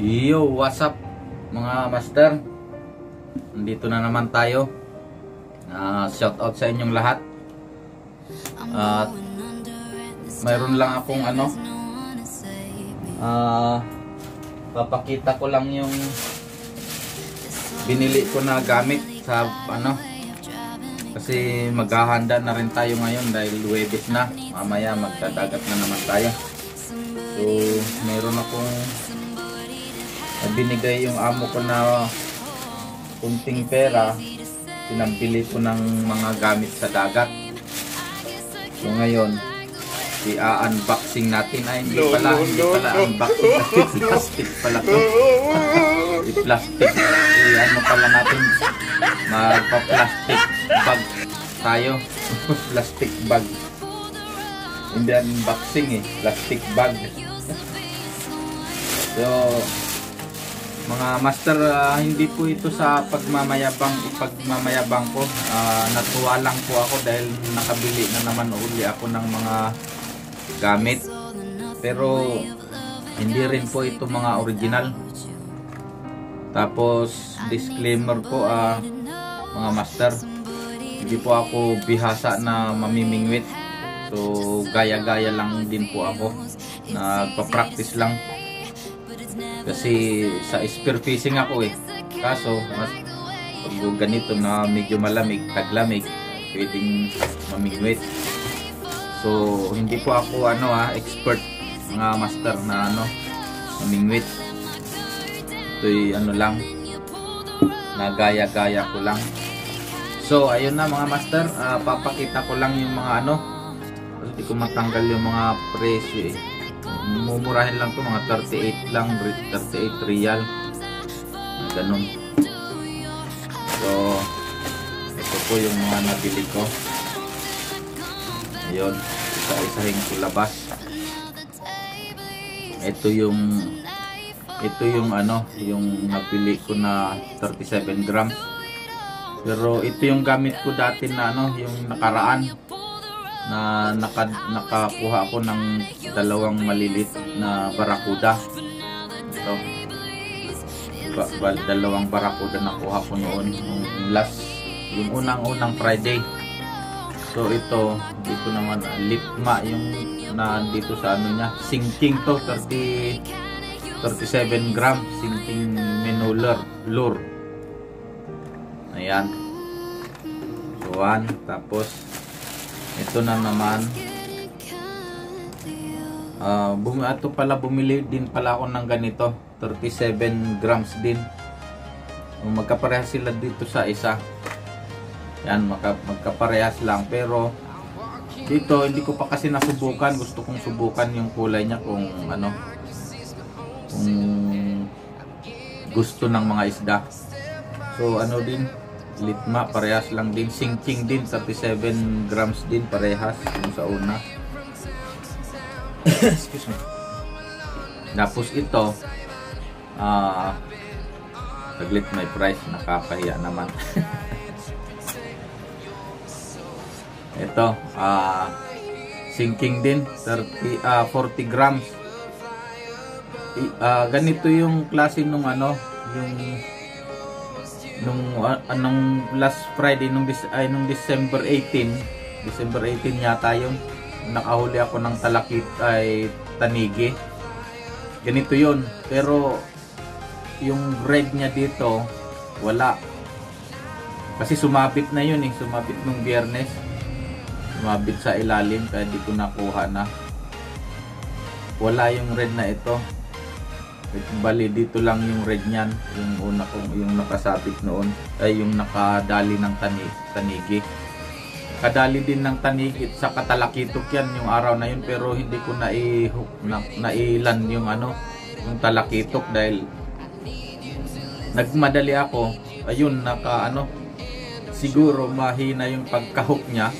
Yo, what's up mga master? Nandito na naman tayo. Shout out sa inyong lahat. At mayroon lang akong papakita ko lang yung binili ko na gamit sa kasi maghahanda na rin tayo ngayon dahil Huwebes na. Mamaya magdadagat na naman tayo. So mayroon akong binigay yung amo ko na kunting pera, pinabili ko ng mga gamit sa dagat. So ngayon i-unboxing natin. Ay hindi pala unboxing natin, plastic pala to. I-plastic, pala natin, magpa-plastic bag tayo. Plastic bag, hindi unboxing plastic bag. So mga master, hindi po ito sa pagmamayabang ko. Natuwa lang po ako dahil nakabili na naman uli ako ng mga gamit. Pero hindi rin po ito mga original. Tapos disclaimer po mga master, hindi po ako bihasa na mamimingwit. So gaya-gaya lang din po ako. Nagpa-practice lang. Kasi sa spearfishing ako kaso pag ganito na medyo malamig, taglamig, pwedeng mamingwit. So hindi po ako expert mga master na mamingwit. Ito'y lang, na gaya-gaya ko lang. So ayun na mga master, papakita ko lang yung mga hindi ko matanggal yung mga presyo mumurahin lang to, mga 38 lang, 38 real, ganun. So ito po yung mga nabili ko. Ayun, isa-isahin ko labas. Ito yung yung nabili ko na 37 grams. Pero ito yung gamit ko dati na yung nakaraan na nakakuha ako ng dalawang malilit na barakuda. Ito, dalawang barakuda nakuha ko noon yung unang Friday. So ito dito naman lipma yung na dito sa niya, sinking to, 37 grams sinking minnow lure. Ayan, so tapos ito na naman, bumili din pala ako ng ganito, 37 grams din. Magkaparehas sila dito sa isa. Yan, magkaparehas lang. Pero dito hindi ko pa kasi nasubukan. Gusto kong subukan yung kulay niya kung kung gusto ng mga isda. So din, litma, parehas lang din. Sinking din, 37 grams din, parehas yung sa una. Excuse me. Tapos ito, saglit, may price, nakakahiya naman. Ito, sinking din, 40 grams. Ganito yung klase nung nung last Friday nung December 18 yata yun, nakahuli ako ng talakit tanigi. Ganito yun, pero yung red niya dito wala, kasi sumabit na yun sumabit nung Biyernes, sumabit sa ilalim kaya di ko nakuha na. Wala yung red na ito. Bali dito lang yung red niyan, yung una kong yung nakasabit noon ay yung nakadali ng tanigi. Kadali din ng tanigi sa katalakitok yan yung araw na yun, pero hindi ko nailan yung yung talakitok dahil nagmadali ako. Ayun, siguro mahina yung pagkahook niya.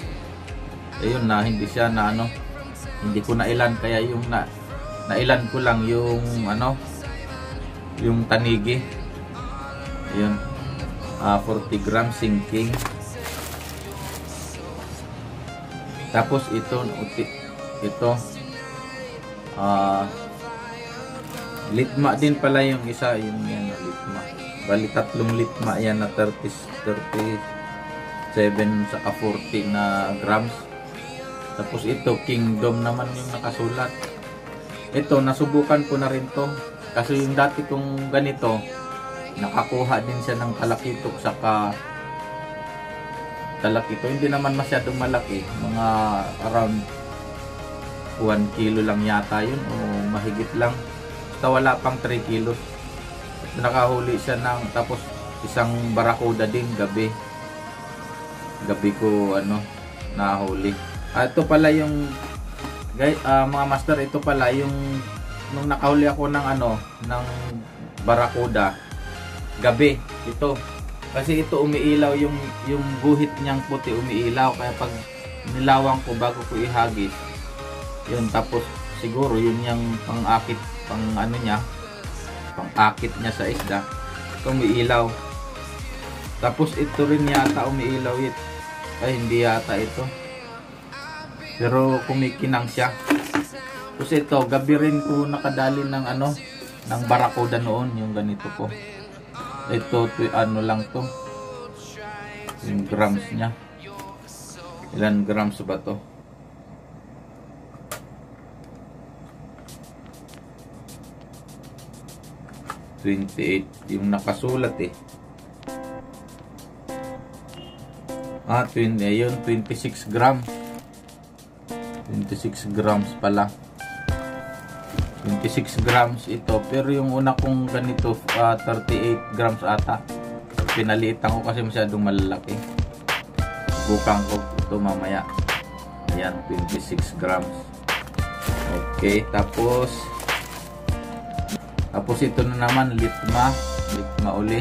Ayun na, hindi siya hindi ko nailan, kaya yung nailan ko lang yung yung tanigi. Ayun, 40 grams sinking. Tapos ito Litma din pala yung isa, yung yan na litma. Bali tatlong litma yan na 37 saka 40 na grams. Tapos ito Kingdom naman yung nakasulat. Ito nasubukan ko na rin to. Kasi yung dati kong ganito, nakakuha din siya ng talakitok saka talakito. Hindi naman masyadong malaki, mga around 1 kilo lang yata yun o mahigit lang. Basta wala pang 3 kilos. Nakahuli siya ng, tapos isang barakuda din gabi ko nahuli. Ito pala yung guys, mga master, ito pala yung nung nakahuli ako ng barakuda gabi ito. Kasi ito umiilaw yung guhit niyang puti, umiilaw, kaya pag nilawang ko bago ko ihagis yun, tapos siguro yun yung pang-akit niya sa isda, ito umiilaw. Tapos ito rin yata umiilaw ay hindi yata ito, pero kumikinang siya. Tapos ito gabi rin ko nakadali ng ng barakuda noon, yung ganito ko. Ito lang to, yung grams niya, ilan grams ba to? $28 yung nakasulat eh. 26 grams. 26 grams pala. 26 grams ito. Pero yung una kong ganito, 38 grams ata. Pinaliitan ko kasi masyadong malalaki. Bukang ko ito mamaya. Ayan, 26 grams. Okay, tapos ito na naman, litma uli.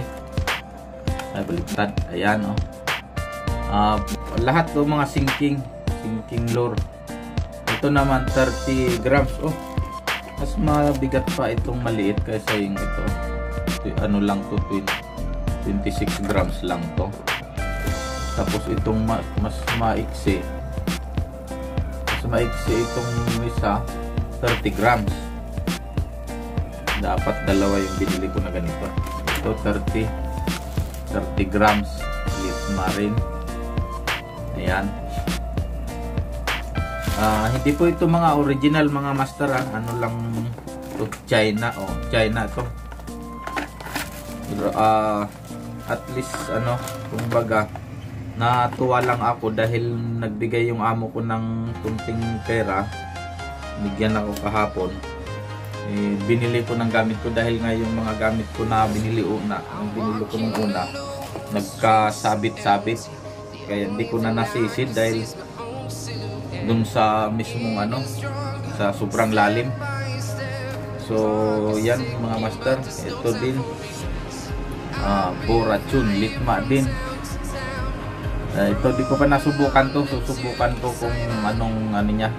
Ay, baliktad. Ayan, lahat mga sinking lure. Ito naman 30 grams. Mas mabigat pa itong maliit kaysa yung ito. Lang to, 26 grams lang to. Tapos itong mas maiksi itong isa, 30 grams. Dapat dalawa yung binili ko na ganito. Ito 30 grams litma rin. Ayan. Hindi po ito mga original mga master, lang to, China. China to. Pero, at least kumbaga natuwa lang ako dahil nagbigay yung amo ko ng kunting pera. Bigyan ako kahapon. Binili ko ng gamit ko dahil nga yung mga gamit ko na binili ko nung una nagkasabit-sabit, kaya hindi ko na nasisid dahil dun sa mismong sa sobrang lalim. So yan mga master, ito din Borachun, litma din. Ito di ko pa nasubukan to, susubukan ko kung anong niya,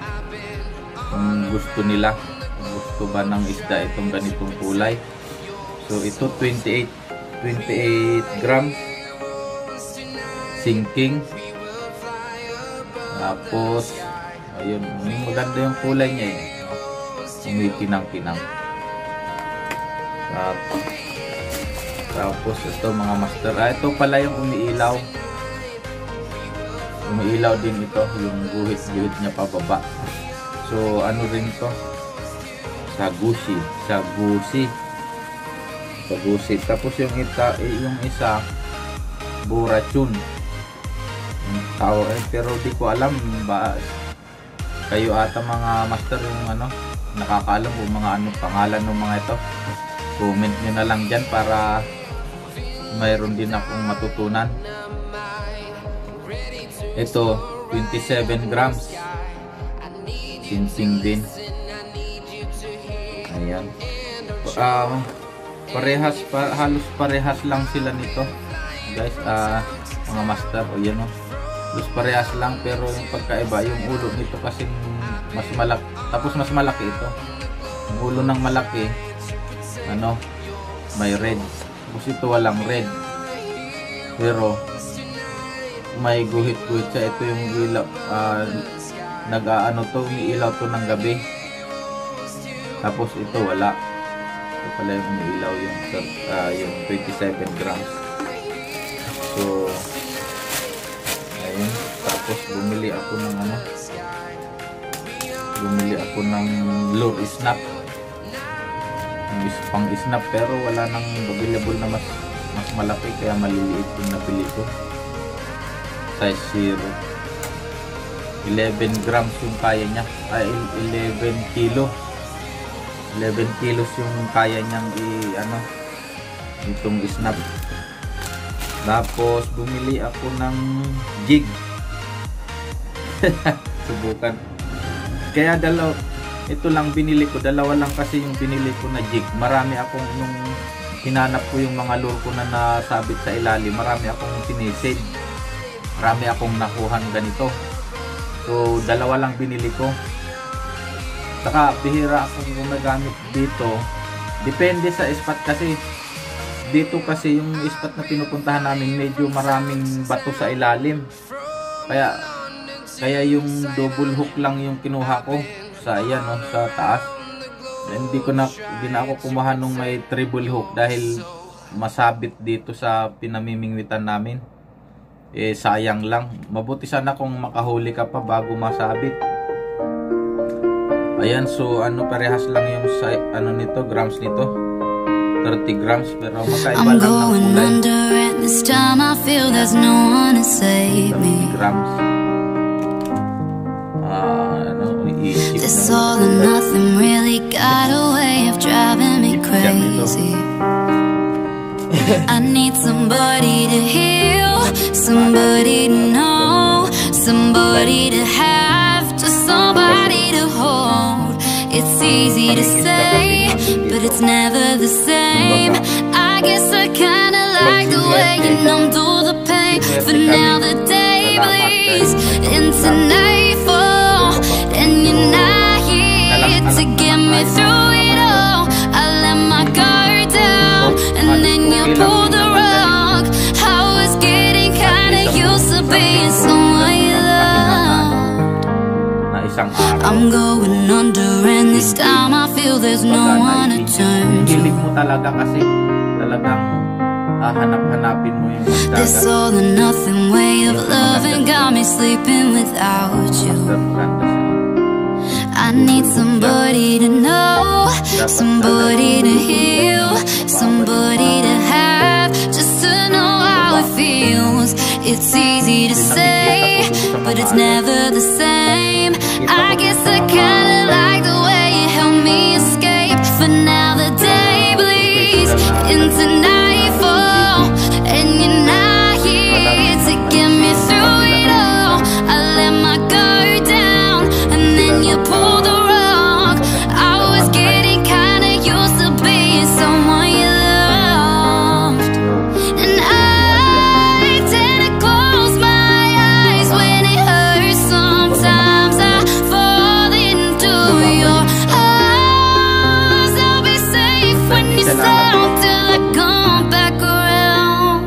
kung gusto nila, kung gusto ba ng isda itong ganitong kulay. So ito 28 grams sinking. Tapos ayun, maganda yung kulay niya umikinang-kinang. Tapos ito mga master, ito pala yung umiilaw din ito, yung guhit niya pababa. So rin to, sagusi. Tapos yung isa Borachun tao, pero di ko alam ba kayo ata mga master yung nakakaalam kung mga pangalan ng mga ito. Comment nyo na lang dyan para mayroon din akong matutunan. Ito 27 grams sinsing din. Ayan, halos parehas lang sila nito guys, mga master. Yan halos parehas lang, pero yung pagkaiba yung ulo nito kasi mas malaki, tapos mas malaki ito. Yung ulo ng malaki may red, tapos ito walang red, pero may guhit-guhit siya. Ito yung ilaw, umiilaw to ng gabi, tapos ito wala. Ito pala yung umiilaw yung 27 grams. So, ayun. Tapos bumili ako ng lure snap. Pang snap, pero wala nang available na mas malaki, kaya maliliit yung napili ko. Size 0. 11 grams yung kaya niya. 11 kilo. 11 kilos yung kaya niyang itong snap. Tapos bumili ako ng jig. Subukan. Kaya ito lang binili ko, dalawa lang kasi yung binili ko na jig. Marami akong nung hinanap ko yung mga lure ko na nasabit sa ilalim, marami akong sinisid. Marami akong nakuhan ganito. So dalawa lang binili ko. Saka bihira akong gumagamit dito. Depende sa spot kasi. Dito kasi yung spot na pinupuntahan namin medyo maraming bato sa ilalim. Kaya yung double hook lang yung kinuha ko sa sa taas. Hindi na ako kumuha nung may treble hook dahil masabit dito sa pinamimingwitan namin. Sayang lang. Mabuti sana kung makahuli ka pa bago masabit. Ayan, so parehas lang yung nito, grams nito. 30 grams, pero magkaiba lang ng kulay. 30 grams. This all and nothing really got a way of driving me crazy. I need somebody to heal, somebody to know, somebody to have, just somebody to hold. It's easy to say, but it's never the same. I guess I kinda like the way you numb all the pain. For now the day bleeds into nightfall, and you're not here to get me through it all. I let my guard down, and then you pull the rug. I was getting kinda used to being someone you loved. I'm going under, and this time I feel there's no one to turn to. Hilig mo talaga kasi talagang hanap-hanapin mo yung magdagat. This all or nothing way of loving got me sleeping without you. I need somebody to know, somebody to heal, somebody to have, just to know how it feels. It's easy to say, but it's never the same. I guess I kinda like the way you help me escape. For now the day bleeds into nightfall, and you're not here to get me through it all. I let my guard down, and then you pull the rug. I was getting kinda used to being someone you loved, and I tend to close my eyes when it hurts. Sometimes I fall into your arms. I'll be safe when you sound till I come back around.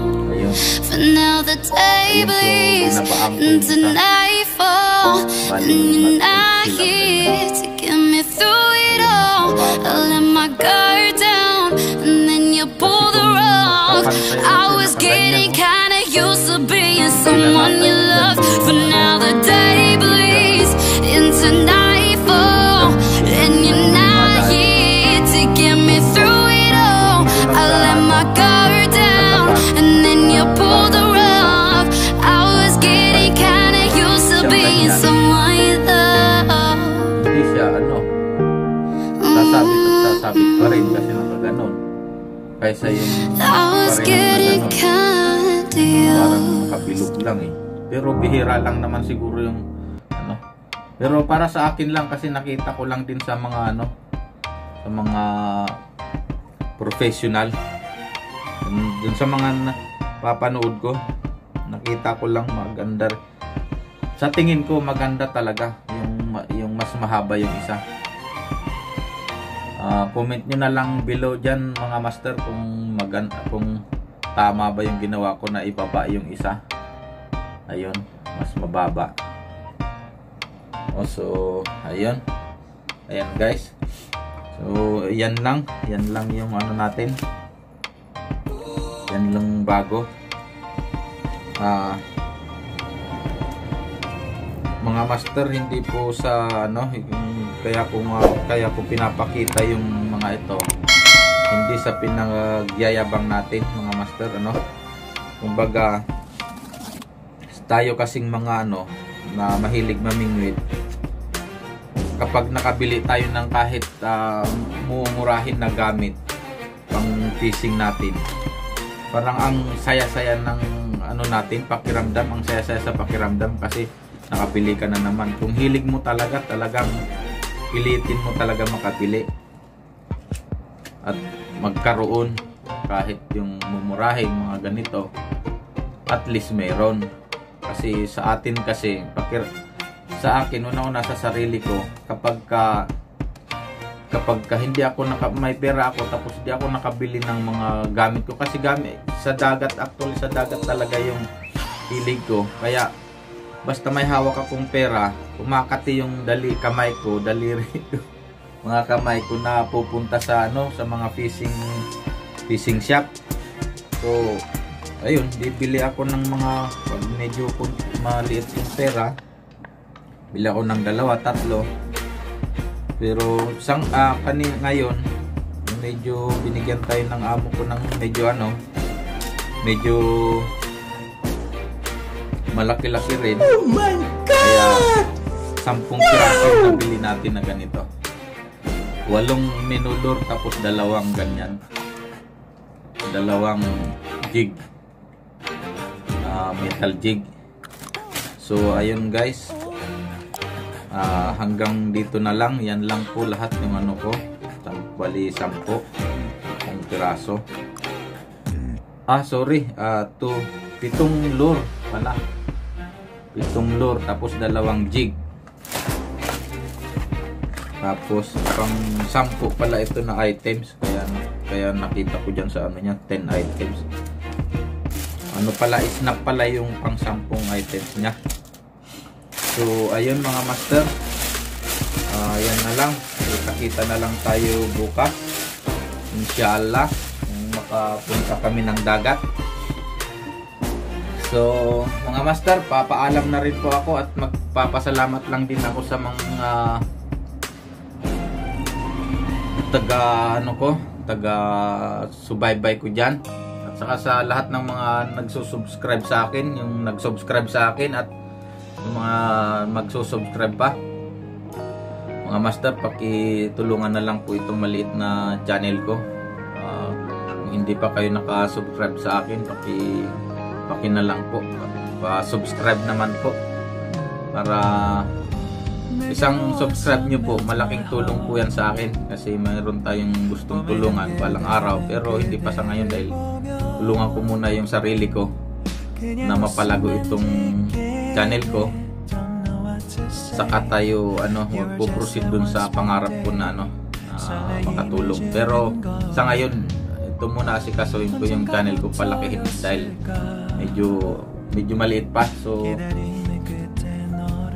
For now the day bleeds into nightfall, and you're not here to get me through it all. I let my guard down, and then you pull the rug. I was getting kinda used to being someone you loved. For now the day bleeds into nightfall, and you're not here to get me through it all. I let my guard down, and then you pull the rug. I was getting kinda used to being someone you love. Hindi siya sasabit at sasabit pa rin kasi nakaganon. Kaysa yung I was getting kinda parang nakabilog lang Pero bihira lang naman siguro yung Pero para sa akin lang kasi nakita ko lang din sa mga sa mga professional. Dun sa mga papanood ko, nakita ko lang maganda. Sa tingin ko maganda talaga yung mas mahaba yung isa. Comment nyo na lang below dyan mga master kung tama ba yung ginawa ko na ibaba yung isa. Ayun, mas mababa. So ayun guys. So yan lang yung ano natin, yan lang bago. Mga master, hindi po sa ano, kaya ko pinapakita yung mga ito, hindi sa pinagyayabang natin mga master, ano. Kumbaga tayo kasing mga ano na mahilig mamingwit, kapag nakabili tayo ng kahit mumurahin na gamit pang fishing natin, parang ang saya-saya ng ano natin, pakiramdam, ang saya-saya sa pakiramdam kasi nakabili ka na naman. Kung hilig mo talaga, talagang pilitin mo talaga makabili at magkaroon, kahit yung mumurahin mga ganito, at least meron. Kasi sa atin kasi, sa akin, una-una sa sarili ko, kapag hindi ako may pera ako tapos hindi ako nakabili ng mga gamit ko, kasi gamit sa dagat, actually sa dagat talaga yung hilig ko. Kaya basta may hawak akong pera, kumakati yung daliri ko, mga kamay ko na pupunta sa ano, sa mga fishing shop. So ayun, bibili ako ng mga, pag medyo maliit yung pera, bili ako ng 2, 3. Pero ngayon medyo binigyan tayo ng amo ko ng medyo malaki-laki rin. Oh my God! Kaya 10 piraso na bili natin na ganito. 8 minulor tapos 2 ganyan. 2 jig. Metal jig. So ayun guys. Hanggang dito na lang. Yan lang po lahat ng ano ko. Bali 10 piraso. Sorry. 7 lure pala. 7 lure tapos 2 jig. Tapos pang 10 pala ito na items. Kaya nakita ko dyan sa ano niya, 10 items. Ano pala, snap pala yung pang 10 items niya. So ayun mga master, yan na lang, kita na lang tayo bukas inshallah, kung makapunta kami ng dagat. So mga master, papaalam na rin po ako at magpapasalamat lang din ako sa mga taga subaybay ko dyan, at saka sa lahat ng mga nagsusubscribe sa akin, yung nagsubscribe sa akin at yung mga magsusubscribe pa. Mga master, pakitulungan na lang po itong maliit na channel ko. Kung hindi pa kayo nakasubscribe sa akin, paki na lang po, pa-subscribe naman po, para isang subscribe nyo po, malaking tulong po yan sa akin, kasi mayroon tayong gustong tulungan balang araw, pero hindi pa sa ngayon dahil tulungan ko muna yung sarili ko na mapalago itong channel ko, saka tayo magpo-proceed dun sa pangarap ko na makatulong. Pero sa ngayon, ito muna asikasuhin ko yung channel ko, palakihin dahil medyo maliit pa. So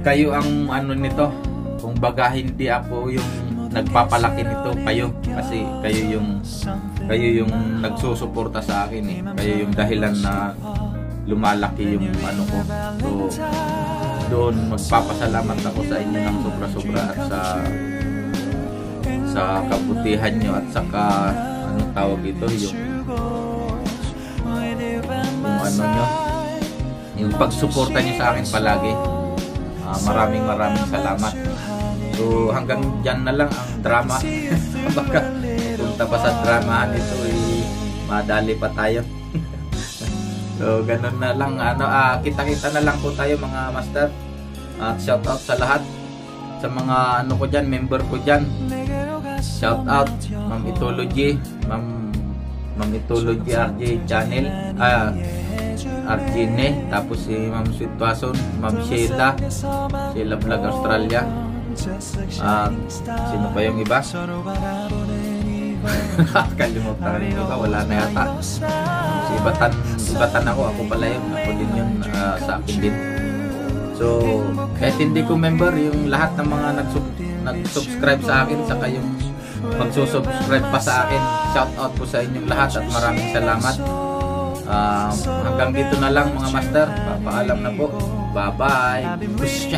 kayo ang nito, kung baga hindi ako yung nagpapalaki nito, kayo, kasi kayo yung nagsusuporta sa akin eh. Kayo yung dahilan na lumalaki yung ko. So doon magpapasalamat ako sa inyo ng sobra-sobra, at sa kabutihan nyo, at saka tawag ito, yung pagsuporta nyo sa akin palagi. Maraming salamat. So hanggang dyan na lang ang drama. Baka punta pa sa dramahan ito, madali pa tayo. So ganun na lang, kita-kita na lang po tayo mga master. At shout out sa lahat, sa mga ko dyan, member ko dyan. Shout out Ma'am Ethology, Ma'am Ethology RJ channel, Arjine, tapos si Ma'am Sweet Tuason, Ma'am Sheila Vlog Australia, sino pa yung iba? Kalimutan rin iba, wala na yata. Si Ibatan ako pala yun, ako din yun, sa akin din. So kahit hindi ko member, yung lahat ng mga nag-subscribe sa akin, saka yung magsusubscribe pa sa akin. Shout out po sa inyong lahat at maraming salamat. Hanggang dito na lang mga master. Papaalam na po. Bye bye. Push